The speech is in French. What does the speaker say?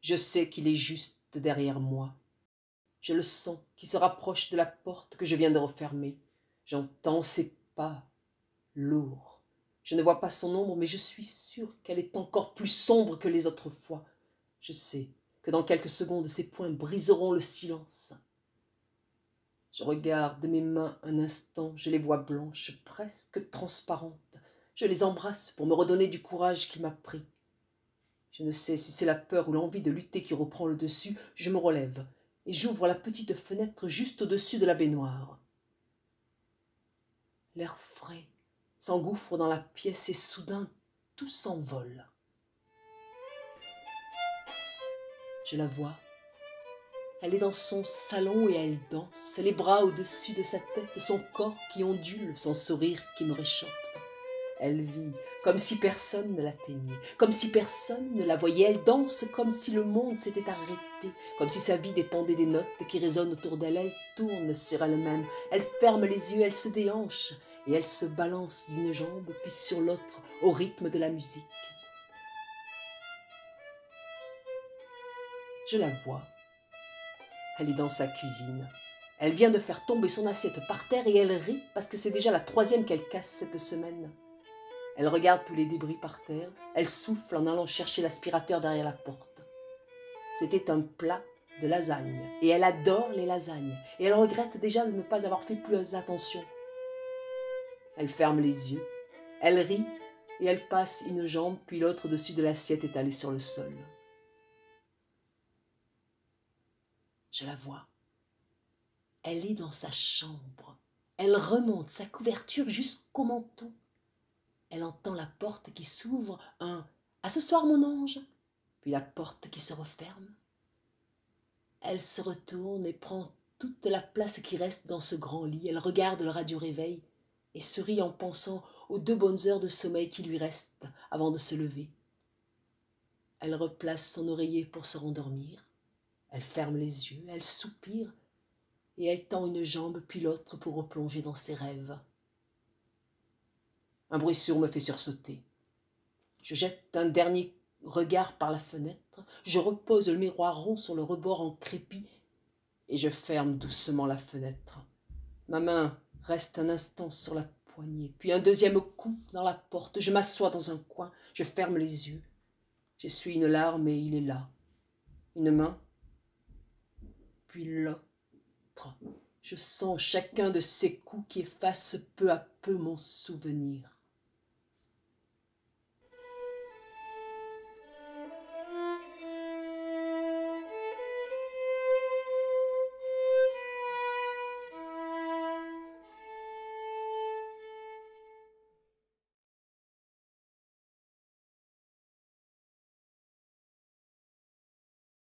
Je sais qu'il est juste derrière moi. Je le sens qui se rapproche de la porte que je viens de refermer. J'entends ses pas, lourds. Je ne vois pas son ombre, mais je suis sûre qu'elle est encore plus sombre que les autres fois. Je sais que dans quelques secondes, ses poings briseront le silence. Je regarde mes mains un instant, je les vois blanches, presque transparentes. Je les embrasse pour me redonner du courage qui m'a pris. Je ne sais si c'est la peur ou l'envie de lutter qui reprend le dessus. Je me relève et j'ouvre la petite fenêtre juste au-dessus de la baignoire. L'air frais s'engouffre dans la pièce et soudain tout s'envole. Je la vois. Elle est dans son salon et elle danse, les bras au-dessus de sa tête, son corps qui ondule, son sourire qui me réchauffe. Elle vit comme si personne ne l'atteignait, comme si personne ne la voyait. Elle danse comme si le monde s'était arrêté, comme si sa vie dépendait des notes qui résonnent autour d'elle. Elle tourne sur elle-même, elle ferme les yeux, elle se déhanche et elle se balance d'une jambe puis sur l'autre au rythme de la musique. Je la vois. Elle est dans sa cuisine. Elle vient de faire tomber son assiette par terre et elle rit parce que c'est déjà la troisième qu'elle casse cette semaine. Elle regarde tous les débris par terre. Elle souffle en allant chercher l'aspirateur derrière la porte. C'était un plat de lasagne et elle adore les lasagnes et elle regrette déjà de ne pas avoir fait plus attention. Elle ferme les yeux, elle rit et elle passe une jambe puis l'autre dessus de l'assiette étalée sur le sol. Je la vois. Elle est dans sa chambre. Elle remonte sa couverture jusqu'au menton. Elle entend la porte qui s'ouvre, un « À ce soir, mon ange !» puis la porte qui se referme. Elle se retourne et prend toute la place qui reste dans ce grand lit. Elle regarde le radio-réveil et sourit en pensant aux 2 bonnes heures de sommeil qui lui restent avant de se lever. Elle replace son oreiller pour se rendormir. Elle ferme les yeux, elle soupire et elle tend une jambe puis l'autre pour replonger dans ses rêves. Un bruit sourd me fait sursauter. Je jette un dernier regard par la fenêtre, je repose le miroir rond sur le rebord en crépi et je ferme doucement la fenêtre. Ma main reste un instant sur la poignée, puis un deuxième coup dans la porte. Je m'assois dans un coin, je ferme les yeux. J'essuie une larme et il est là. Une main, puis l'autre. Je sens chacun de ces coups qui effacent peu à peu mon souvenir.